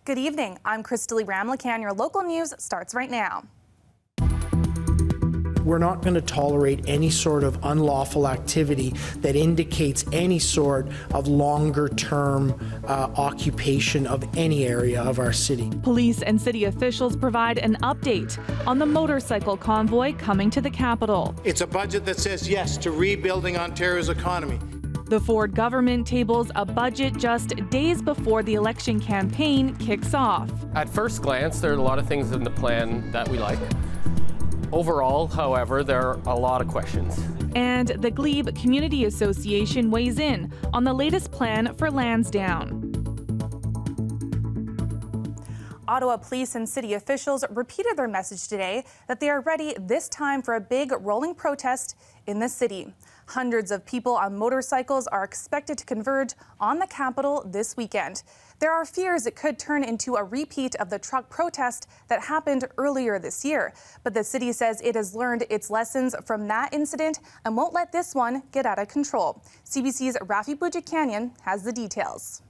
Good evening. I'm Krystalle Ramlakhan. Your local news starts right now. We're not going to tolerate any sort of unlawful activity that indicates any sort of longer-term occupation of any area of our city. Police and city officials provide an update on the motorcycle convoy coming to the capital. It's a budget that says yes to rebuilding Ontario's economy. The Ford government tables a budget just days before the election campaign kicks off. At first glance, there are a lot of things in the plan that we like. Overall, however, there are a lot of questions. And the Glebe Community Association weighs in on the latest plan for Lansdowne. Ottawa police and city officials repeated their message today that they are ready this time for a big rolling protest in the city. Hundreds of people on motorcycles are expected to converge on the Capitol this weekend. There are fears it could turn into a repeat of the truck protest that happened earlier this year. But the city says it has learned its lessons from that incident and won't let this one get out of control. CBC's Rafi Boudjikanian has the details.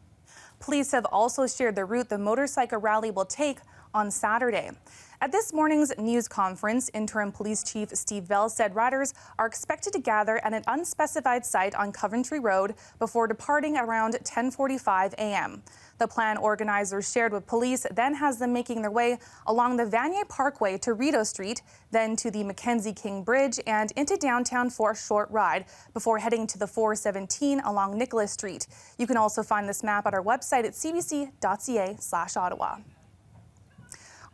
Police have also shared the route the motorcycle rally will take on Saturday. At this morning's news conference, Interim Police Chief Steve Bell said riders are expected to gather at an unspecified site on Coventry Road before departing around 10:45 a.m. The plan organizers shared with police then has them making their way along the Vanier Parkway to Rideau Street, then to the Mackenzie King Bridge and into downtown for a short ride before heading to the 417 along Nicholas Street. You can also find this map at our website at cbc.ca/Ottawa.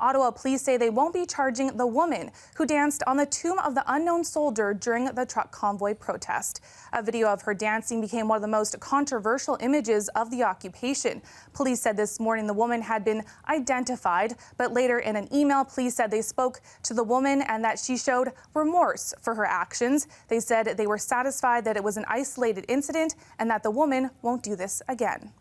Ottawa police say they won't be charging the woman who danced on the tomb of the unknown soldier during the truck convoy protest. A video of her dancing became one of the most controversial images of the occupation. Police said this morning the woman had been identified, but later in an email, police said they spoke to the woman and that she showed remorse for her actions. They said they were satisfied that it was an isolated incident and that the woman won't do this again.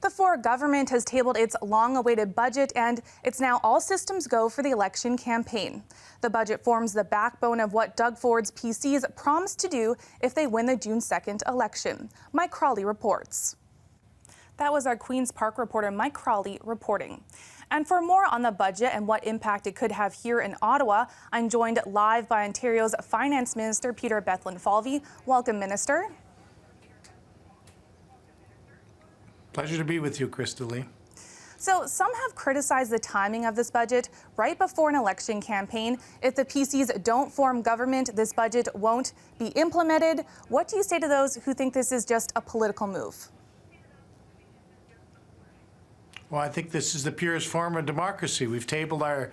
The Ford government has tabled its long-awaited budget, and it's now all systems go for the election campaign. The budget forms the backbone of what Doug Ford's PCs promised to do if they win the June 2nd election. Mike Crawley reports. That was our Queen's Park reporter, Mike Crawley, reporting. And for more on the budget and what impact it could have here in Ottawa, I'm joined live by Ontario's Finance Minister, Peter Bethlenfalvy. Welcome, Minister. Pleasure to be with you, Krystalle. So some have criticized the timing of this budget right before an election campaign. If the PCs don't form government, this budget won't be implemented. What do you say to those who think this is just a political move? Well, I think this is the purest form of democracy. We've tabled our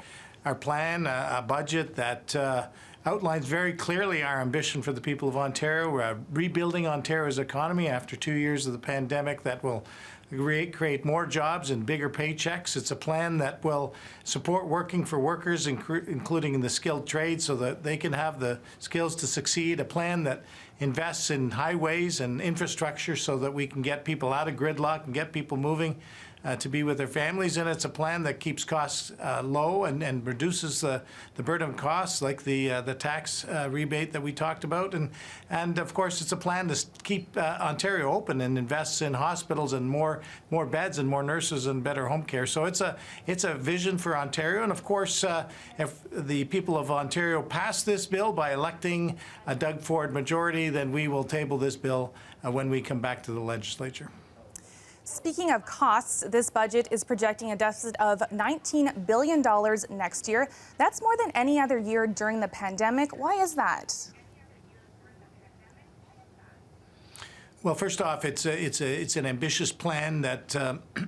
plan, a budget that outlines very clearly our ambition for the people of Ontario. We're rebuilding Ontario's economy after 2 years of the pandemic that will create more jobs and bigger paychecks. It's a plan that will support working for workers, including in the skilled trades, so that they can have the skills to succeed. A plan that invests in highways and infrastructure so that we can get people out of gridlock and get people moving to be with their families. And it's a plan that keeps costs low and reduces the burden of costs, like the tax rebate that we talked about. And of course, it's a plan to keep Ontario open and invests in hospitals and more beds and more nurses and better home care. So it's a vision for Ontario. And of course, if the people of Ontario pass this bill by electing a Doug Ford majority, then we will table this bill when we come back to the legislature. Speaking of costs, this budget is projecting a deficit of $19 billion next year. That's more than any other year during the pandemic. Why is that? Well, first off, it's an ambitious plan that,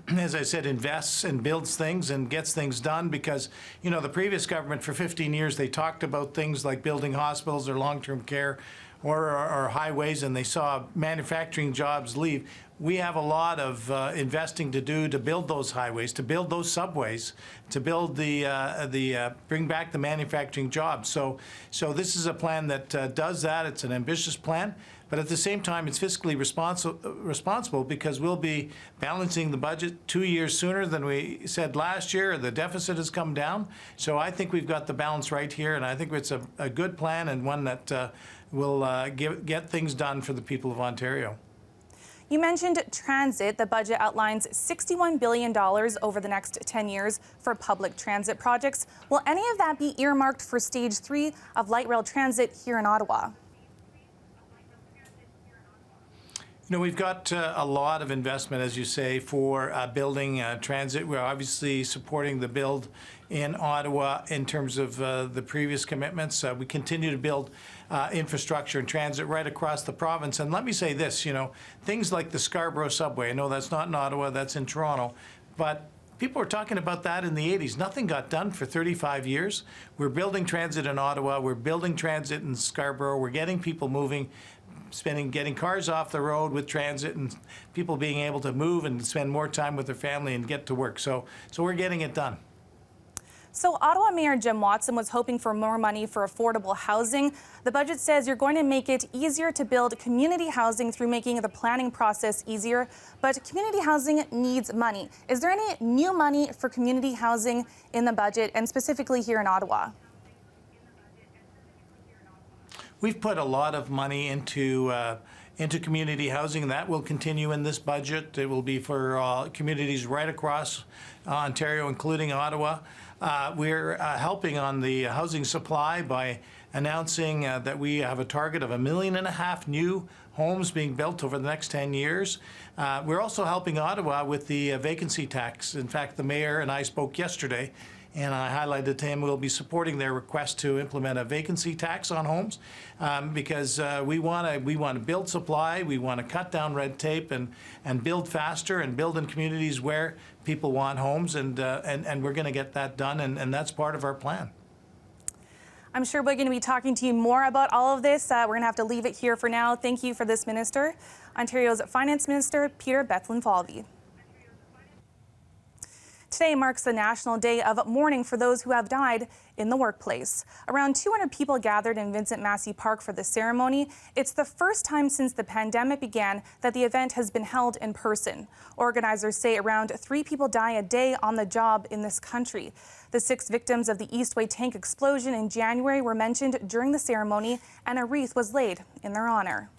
as I said, invests and builds things and gets things done, because, you know, the previous government for 15 years, they talked about things like building hospitals or long-term care or highways, and they saw manufacturing jobs leave. We have a lot of investing to do to build those highways, to build those subways, to build bring back the manufacturing jobs. So this is a plan that does that. It's an ambitious plan, but at the same time, it's fiscally responsible because we'll be balancing the budget 2 years sooner than we said last year. The deficit has come down. So I think we've got the balance right here, and I think it's a good plan and one that will get things done for the people of Ontario. You mentioned transit. The budget outlines $61 billion over the next 10 years for public transit projects. Will any of that be earmarked for Stage 3 of light rail transit here in Ottawa? You know, we've got a lot of investment, as you say, for building transit. We're obviously supporting the build in Ottawa in terms of the previous commitments. We continue to build infrastructure and transit right across the province. And let me say this, you know, things like the Scarborough subway, I know that's not in Ottawa, that's in Toronto, but people were talking about that in the 80s. Nothing got done for 35 years. We're building transit in Ottawa, we're building transit in Scarborough, we're getting people moving, getting cars off the road with transit, and people being able to move and spend more time with their family and get to work. So we're getting it done. So Ottawa Mayor Jim Watson was hoping for more money for affordable housing. The budget says you're going to make it easier to build community housing through making the planning process easier. But community housing needs money. Is there any new money for community housing in the budget, and specifically here in Ottawa? We've put a lot of money into community housing. That will continue in this budget. It will be for communities right across Ontario, including Ottawa. We're helping on the housing supply by announcing that we have a target of 1.5 million new homes being built over the next 10 years. We're also helping Ottawa with the vacancy tax. In fact, the mayor and I spoke yesterday, and I highlighted to him we'll be supporting their request to implement a vacancy tax on homes because we want to build supply, we want to cut down red tape and build faster and build in communities where people want homes, and we're going to get that done, and that's part of our plan. I'm sure we're going to be talking to you more about all of this. We're going to have to leave it here for now. Thank you for this, Minister. Ontario's Finance Minister, Peter Bethlenfalvy. Today marks the National Day of Mourning for those who have died in the workplace. Around 200 people gathered in Vincent Massey Park for the ceremony. It's the first time since the pandemic began that the event has been held in person. Organizers say around 3 people die a day on the job in this country. The 6 victims of the Eastway tank explosion in January were mentioned during the ceremony, and a wreath was laid in their honor.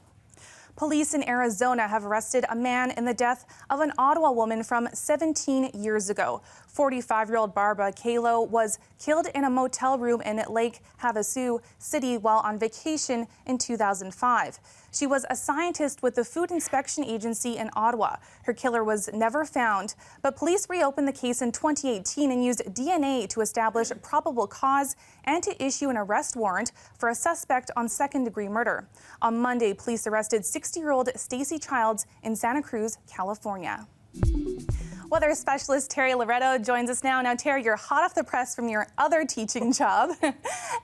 Police in Arizona have arrested a man in the death of an Ottawa woman from 17 years ago. 45-year-old Barbara Kalo was killed in a motel room in Lake Havasu City while on vacation in 2005. She was a scientist with the Food Inspection Agency in Ottawa. Her killer was never found, but police reopened the case in 2018 and used DNA to establish probable cause and to issue an arrest warrant for a suspect on second-degree murder. On Monday, police arrested 60-year-old Stacy Childs in Santa Cruz, California. Weather specialist Terry Loretto joins us now. Now, Terry, you're hot off the press from your other teaching job.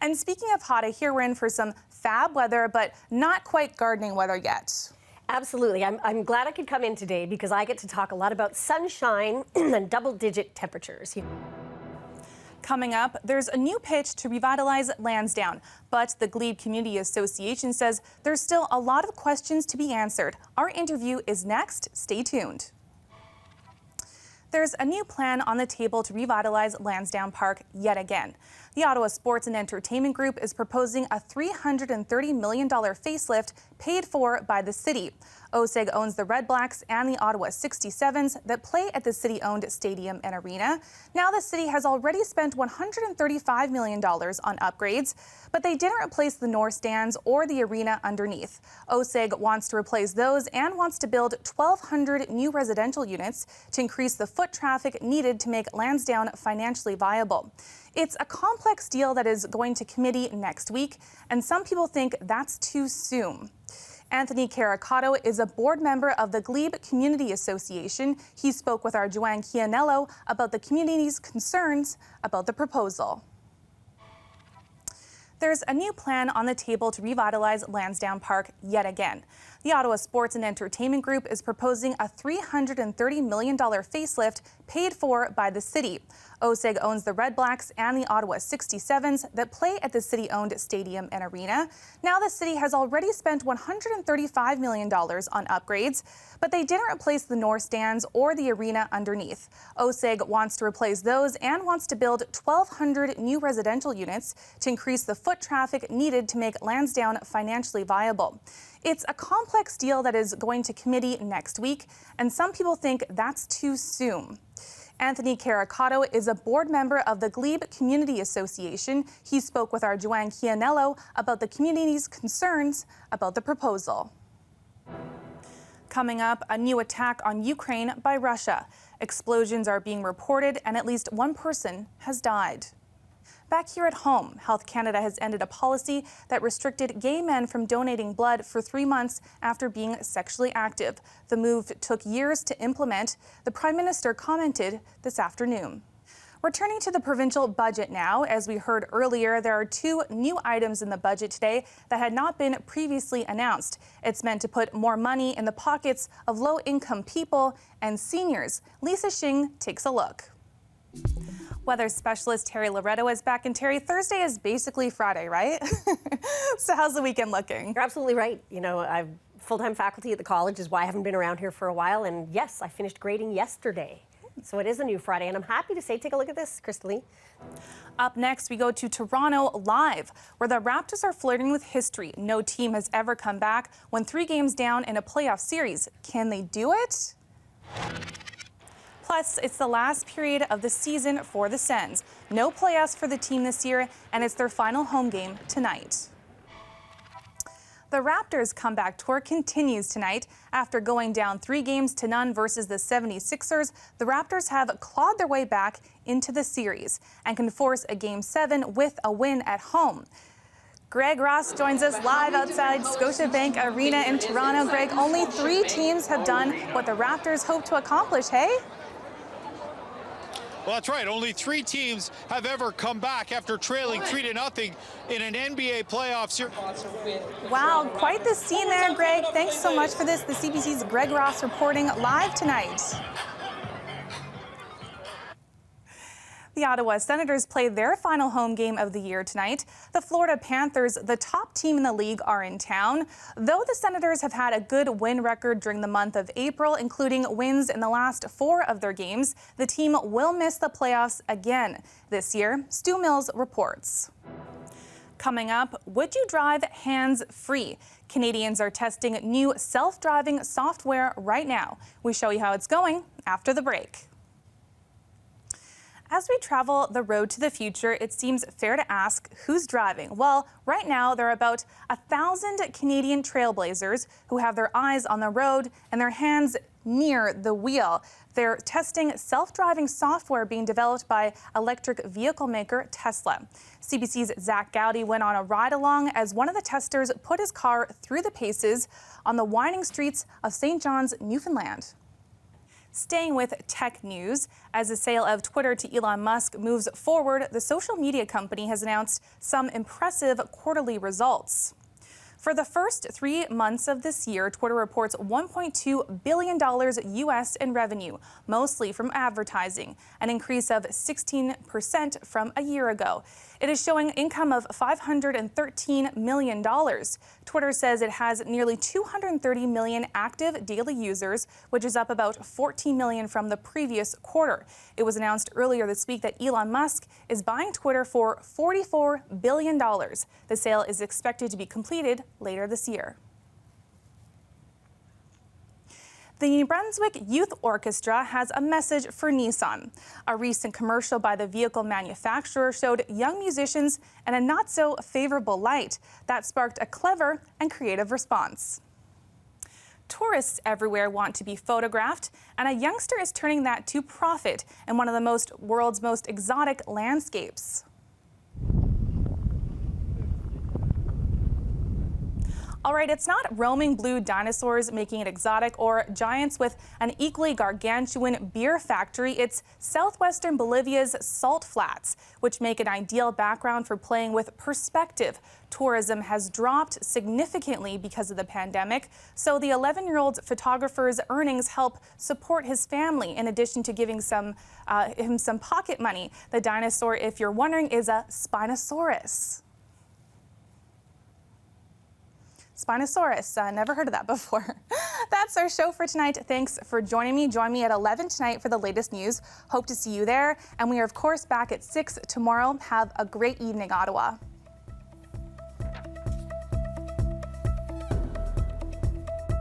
And speaking of hot, I hear we're in for some fab weather, but not quite gardening weather yet. Absolutely. I'm glad I could come in today because I get to talk a lot about sunshine and double-digit temperatures. Coming up, there's a new pitch to revitalize Lansdowne, but the Glebe Community Association says there's still a lot of questions to be answered. Our interview is next. Stay tuned. There's a new plan on the table to revitalize Lansdowne Park yet again. The Ottawa Sports and Entertainment Group is proposing a $330 million facelift paid for by the city. OSEG owns the Red Blacks and the Ottawa 67s that play at the city-owned stadium and arena. Now the city has already spent $135 million on upgrades, but they didn't replace the north stands or the arena underneath. OSEG wants to replace those and wants to build 1,200 new residential units to increase the foot traffic needed to make Lansdowne financially viable. It's a complex deal that is going to committee next week, and some people think that's too soon. Anthony Caricato is a board member of the Glebe Community Association. He spoke with our Joanne Chianello about the community's concerns about the proposal. There's a new plan on the table to revitalize Lansdowne Park yet again. The Ottawa Sports and Entertainment Group is proposing a $330 million facelift paid for by the city. OSEG owns the Red Blacks and the Ottawa 67s that play at the city-owned stadium and arena. Now the city has already spent $135 million on upgrades, but they didn't replace the north stands or the arena underneath. OSEG wants to replace those and wants to build 1,200 new residential units to increase the foot traffic needed to make Lansdowne financially viable. It's a complex deal that is going to committee next week, and some people think that's too soon. Anthony Caricato is a board member of the Glebe Community Association. He spoke with our Joanne Chianello about the community's concerns about the proposal. Coming up, a new attack on Ukraine by Russia. Explosions are being reported and at least one person has died. Back here at home, Health Canada has ended a policy that restricted gay men from donating blood for 3 months after being sexually active. The move took years to implement. The Prime Minister commented this afternoon. Returning to the provincial budget now, as we heard earlier, there are 2 new items in the budget today that had not been previously announced. It's meant to put more money in the pockets of low-income people and seniors. Lisa Shing takes a look. Weather specialist Terry Loretto is back. And Terry, Thursday is basically Friday, right? So how's the weekend looking? You're absolutely right. You know, I'm full-time faculty at the college is why I haven't been around here for a while. And yes, I finished grading yesterday. So it is a new Friday, and I'm happy to say, take a look at this, Krystalle. Up next, we go to Toronto Live, where the Raptors are flirting with history. No team has ever come back when 3 games down in a playoff series. Can they do it? Plus, it's the last period of the season for the Sens. No playoffs for the team this year, and it's their final home game tonight. The Raptors' comeback tour continues tonight. After going down 3-0 versus the 76ers, the Raptors have clawed their way back into the series and can force a Game 7 with a win at home. Greg Ross joins us live outside Scotiabank Arena in Toronto. Greg, only 3 teams have done what the Raptors hope to accomplish, hey? Well, that's right. Only 3 teams have ever come back after trailing 3-0 in an NBA playoff series. Wow, quite the scene there, Greg. Thanks so much for this. The CBC's Greg Ross reporting live tonight. The Ottawa Senators play their final home game of the year tonight. The Florida Panthers, the top team in the league, are in town. Though the Senators have had a good win record during the month of April, including wins in the last 4 of their games, the team will miss the playoffs again this year. Stu Mills reports. Coming up, would you drive hands-free? Canadians are testing new self-driving software right now. We show you how it's going after the break. As we travel the road to the future, it seems fair to ask who's driving. Well, right now there are about 1,000 Canadian trailblazers who have their eyes on the road and their hands near the wheel. They're testing self-driving software being developed by electric vehicle maker Tesla. CBC's Zach Gowdy went on a ride-along as one of the testers put his car through the paces on the winding streets of St. John's, Newfoundland. Staying with tech news, as the sale of Twitter to Elon Musk moves forward, the social media company has announced some impressive quarterly results. For the first 3 months of this year, Twitter reports $1.2 billion U.S. in revenue, mostly from advertising, an increase of 16% from a year ago. It is showing income of $513 million. Twitter says it has nearly 230 million active daily users, which is up about 14 million from the previous quarter. It was announced earlier this week that Elon Musk is buying Twitter for $44 billion. The sale is expected to be completed later this year. The New Brunswick Youth Orchestra has a message for Nissan. A recent commercial by the vehicle manufacturer showed young musicians in a not-so-favorable light. That sparked a clever and creative response. Tourists everywhere want to be photographed, and a youngster is turning that to profit in one of the world's most exotic landscapes. All right, it's not roaming blue dinosaurs making it exotic or giants with an equally gargantuan beer factory. It's southwestern Bolivia's salt flats, which make an ideal background for playing with perspective. Tourism has dropped significantly because of the pandemic, so the 11-year-old photographer's earnings help support his family, in addition to giving him some pocket money. The dinosaur, if you're wondering, is a Spinosaurus. Spinosaurus, never heard of that before. That's our show for tonight. Thanks for joining me. Join me at 11 tonight for the latest news. Hope to see you there. And we are, of course, back at 6 tomorrow. Have a great evening, Ottawa.